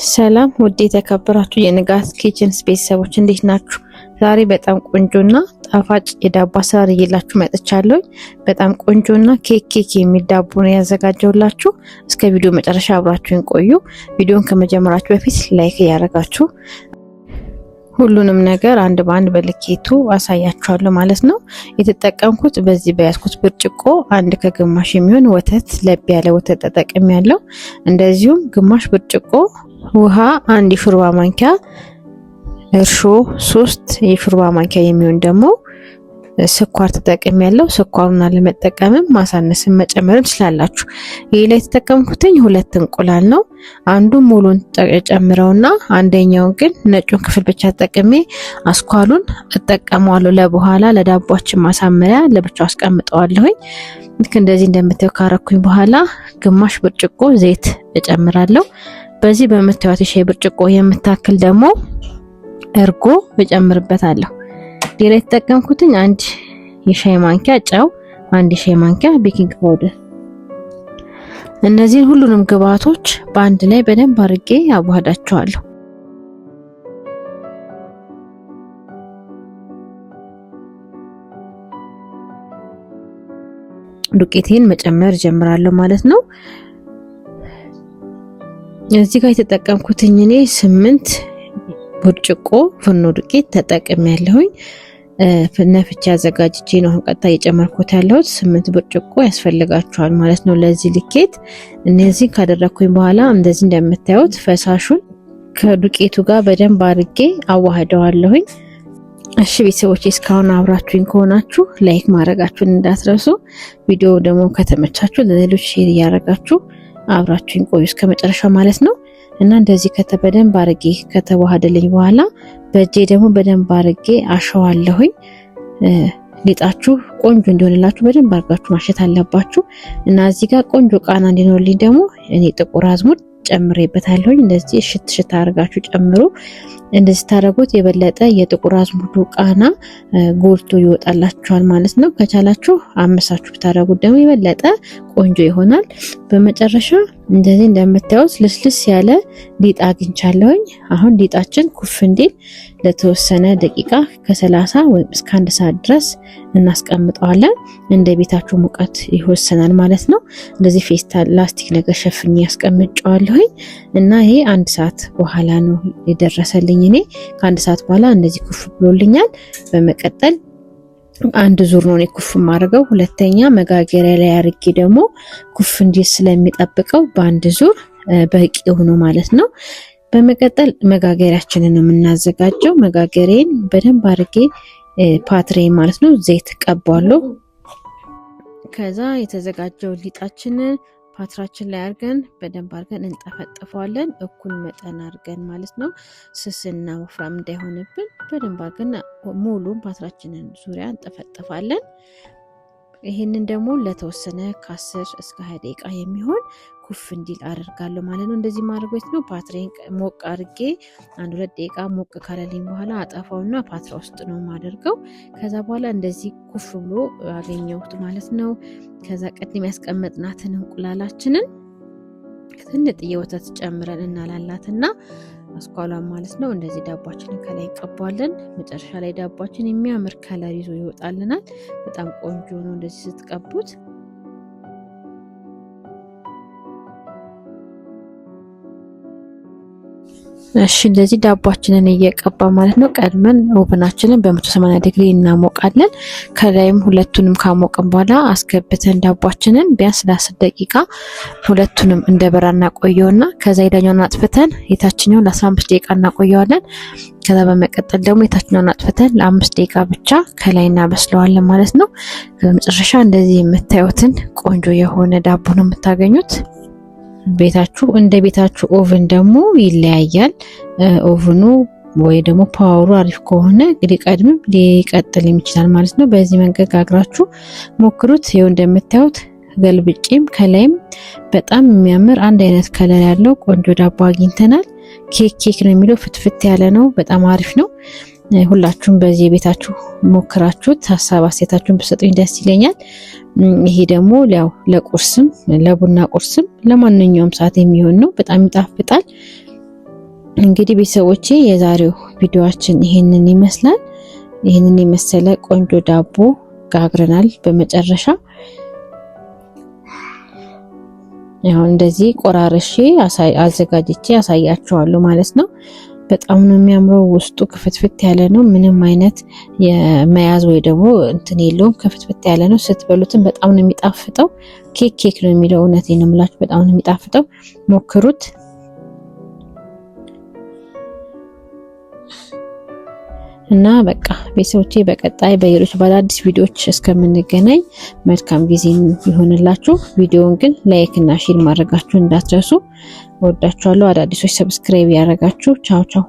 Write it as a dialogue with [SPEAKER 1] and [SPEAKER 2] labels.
[SPEAKER 1] ሰላም ውድ የተከበራችሁ የንጋት ኪችን ቤተሰቦች እንዴት ናችሁ? ዛሬ በጣም ቆንጆና ጣፋጭ የዳቦ አሰራር ይዤላችሁ መጥቻለሁ። በጣም ቆንጆና ኬክ የሚል ዳቦ ነው ያዘጋጀሁላችሁ። እስከ ቪዲዮ መጨረሻ አብራችሁን ቆዩ። ቪዲዮን ከመጀመራችሁ በፊት ላይክ ያደረጋችሁ ሁሉንም ነገር አንድ ባንድ በልኬቱ አሳያችኋለሁ ማለት ነው። የተጠቀምኩት በዚህ በያዝኩት ብርጭቆ አንድ ከግማሽ የሚሆን ወተት ለብ ያለ ወተት ተጠቅሜያለሁ። እንደዚሁም ግማሽ ብርጭቆ ውሃ፣ አንድ የሾርባ ማንኪያ እርሾ፣ 3 የሾርባ ማንኪያ የሚሆን ደግሞ ስኳር ተጠቅሜያለሁ። ስኳሩን አለመጠቀምም ማሳነስም መጨመርም ትችላላችሁ። ይሄ ላይ የተጠቀምኩትኝ 2 እንቁላል ነው። አንዱን ሙሉን ጨምረውና አንደኛውን ግን ነጩን ክፍል ብቻ ተጠቅሜ አስኳሉን እጠቀመዋለሁ። ለበኋላ ለዳቦአችን ማሳመሪያ ለብቻው አስቀምጠዋለሁኝ። ልክ እንደዚህ እንደምታዩ ካረኩኝ በኋላ ግማሽ ብርጭቆ ዘይት እጨምራለሁ። በዚህ በምታዩት የሻይ ብርጭቆ የምታክል ደግሞ እርጎ እጨምርበታለሁ። ሌላ የተጠቀምኩትኝ 1 የሻይ ማንኪያ ጨው፣ 1 የሻይ ማንኪያ ቤኪንግ ፓውደር። እነዚህ ሁሉንም ግብአቶች በአንድ ላይ በደንብ አድርጌ አዋህዳቸዋለሁ። ዱቄቴን መጨመር ጀምራለሁ ማለት ነው። እዚህ ጋር የተጠቀምኩትኝ እኔ 8 ብርጭቆ ፍርኖ ዱቄት ተጠቅሜያለሁኝ። ነፍቼ አዘጋጅቼ ነው ቀጥታ እየጨመርኩት ያለሁት። 8 ብርጭቆ ያስፈልጋቸዋል ማለት ነው ለዚህ ልኬት። እነዚህ ካደረኩኝ በኋላ እንደዚህ እንደምታዩት ፈሳሹን ከዱቄቱ ጋር በደንብ አድርጌ አዋህደዋለሁኝ። እሺ ቤተሰቦቼ እስካሁን አብራችሁኝ ከሆናችሁ ላይክ ማድረጋችሁን እንዳትረሱ። ቪዲዮ ደግሞ ከተመቻችሁ ለሌሎች ሼር እያደረጋችሁ አብራችሁኝ ቆዩ እስከመጨረሻው ማለት ነው። እና እንደዚህ በደንብ አድርጌ ከተዋሃደልኝ በኋላ በእጄ ደግሞ በደንብ አድርጌ አሸዋለሁኝ። ሊጣችሁ ቆንጆ እንዲሆንላችሁ በደንብ አድርጋችሁ ማሸት አለባችሁ። እና እዚህ ጋር ቆንጆ ቃና እንዲኖርልኝ ደግሞ እኔ ጥቁር አዝሙድ ጨምሬበታለሁኝ። እንደዚህ እሽት አድርጋችሁ ጨምሩ። እንደዚህ ታደርጉት የበለጠ የጥቁር አዝሙዱ ቃና ጎልቶ ይወጣላችኋል ማለት ነው። ከቻላችሁ አመሳችሁ ብታደርጉት ደግሞ የበለጠ ቆንጆ ይሆናል። በመጨረሻ እንደዚህ እንደምታዩት ልስልስ ያለ ሊጥ አግኝቻለሁኝ። አሁን ሊጣችን ኩፍ እንዲል ለተወሰነ ደቂቃ ከ30 ወይም እስከ 1 ሰዓት ድረስ እናስቀምጠዋለን። እንደ ቤታችሁ ሙቀት ይወሰናል ማለት ነው። እንደዚህ ፌስታል ላስቲክ ነገር ሸፍኜ ያስቀምጨዋለሁኝ እና ይሄ 1 ሰዓት በኋላ ነው የደረሰልኝ። እኔ ከ1 ሰዓት በኋላ እንደዚህ ኩፍ ብሎልኛል። በመቀጠል አንድ ዙር ነው ኩፍ ማድረገው። ሁለተኛ መጋገሪያ ላይ አርጌ ደግሞ ኩፍ እንዲል ስለሚጠብቀው በአንድ ዙር በቂ ሆኖ ማለት ነው። በመቀጠል መጋገሪያችንን ነው የምናዘጋጀው። መጋገሪያን በደንብ አርጌ ፓትሬን ማለት ነው ዘይት ቀባዋለሁ። ከዛ የተዘጋጀው ሊጣችንን ፓትራችን ላይ አርገን በደንብ አርገን እንጠፈጥፈዋለን። እኩል መጠን አርገን ማለት ነው። ስስና ወፍራም እንዳይሆንብን በደንብ አርገን ሙሉን ፓትራችንን ዙሪያ እንጠፈጥፋለን። ይሄንን ደግሞ ለተወሰነ ከ10 እስከ 20 ደቂቃ የሚሆን ኩፍ እንዲል አደርጋለሁ ማለት ነው። እንደዚህ ማድረግ ነው። ፓትሬን ሞቅ አርጌ 1-2 ደቂቃ ሞቅ ካለልኝ በኋላ አጠፋውና ፓትራ ውስጥ ነው ማደርገው። ከዛ በኋላ እንደዚህ ኩፍ ብሎ አገኘሁት ማለት ነው። ከዛ ቀድም ያስቀመጥናትን እንቁላላችንን ትንጥዬ ወተት ጨምረን እናላላትና አስኳሏን ማለት ነው እንደዚህ ዳቦአችንን ከላይ እንቀባዋለን። መጨረሻ ላይ ዳቦአችን የሚያምር ከለር ይዞ ይወጣልናል። በጣም ቆንጆ ነው እንደዚህ ስትቀቡት። እሺ እንደዚህ ዳቦአችንን እየቀባ ማለት ነው። ቀድመን ኦቨናችንን በ180 ዲግሪ እናሞቃለን። ከላይም ሁለቱንም ካሞቅን በኋላ አስገብተን ዳቦአችንን ቢያንስ ለ10 ደቂቃ ሁለቱንም እንደበራ እናቆየውና ከዛ የዳኛውን አጥፍተን የታችኛውን ለ15 ደቂቃ እናቆየዋለን። ከዛ በመቀጠል ደግሞ የታችኛውን አጥፍተን ለ5 ደቂቃ ብቻ ከላይ እናበስለዋለን ማለት ነው። በመጨረሻ እንደዚህ የምታዩትን ቆንጆ የሆነ ዳቦ ነው የምታገኙት። ቤታችሁ እንደ ቤታችሁ ኦቨን ደግሞ ይለያያል። ኦቨኑ ወይ ደግሞ ፓወሩ አሪፍ ከሆነ ሊቀድምም ሊቀጥልም ይችላል ማለት ነው። በዚህ መንገድ ጋግራችሁ ሞክሩት። ይኸው እንደምታዩት ገልብጬም ከላይም በጣም የሚያምር አንድ አይነት ከለር ያለው ቆንጆ ዳቦ አግኝተናል። ኬክ ነው የሚለው ፍትፍት ያለ ነው። በጣም አሪፍ ነው። ሁላችሁም በዚህ ቤታችሁ ሞክራችሁት ሀሳብ አስተያየታችሁን ብትሰጡኝ ደስ ይለኛል። ይሄ ደግሞ ያው ለቁርስም ለቡና ቁርስም ለማንኛውም ሰዓት የሚሆን ነው። በጣም ይጣፍጣል። እንግዲህ ቤተሰቦቼ የዛሬው ቪዲዮአችን ይሄንን ይመስላል። ይሄንን የመሰለ ቆንጆ ዳቦ ጋግረናል። በመጨረሻ ያው እንደዚህ ቆራርሼ አዘጋጅቼ ያሳያችኋለሁ ማለት ነው። በጣም ነው የሚያምረው። ውስጡ ክፍትፍት ያለ ነው። ምንም አይነት የመያዝ ወይ ደግሞ እንትን የለውም። ክፍትፍት ያለ ነው። ስትበሉትም በጣም ነው የሚጣፍጠው። ኬክ ነው የሚለው። እውነቴን ነው የምላችሁ፣ በጣም ነው የሚጣፍጠው። ሞክሩት እና በቃ ቤተሰቦቼ በቀጣይ በሌሎች ባለአዲስ ቪዲዮዎች እስከምንገናኝ መልካም ጊዜ ይሁንላችሁ። ቪዲዮውን ግን ላይክ እና ሼር ማድረጋችሁን እንዳትረሱ። ወዳችኋለሁ። አዳዲሶች ሰብስክራይብ ያደረጋችሁ ቻው ቻው።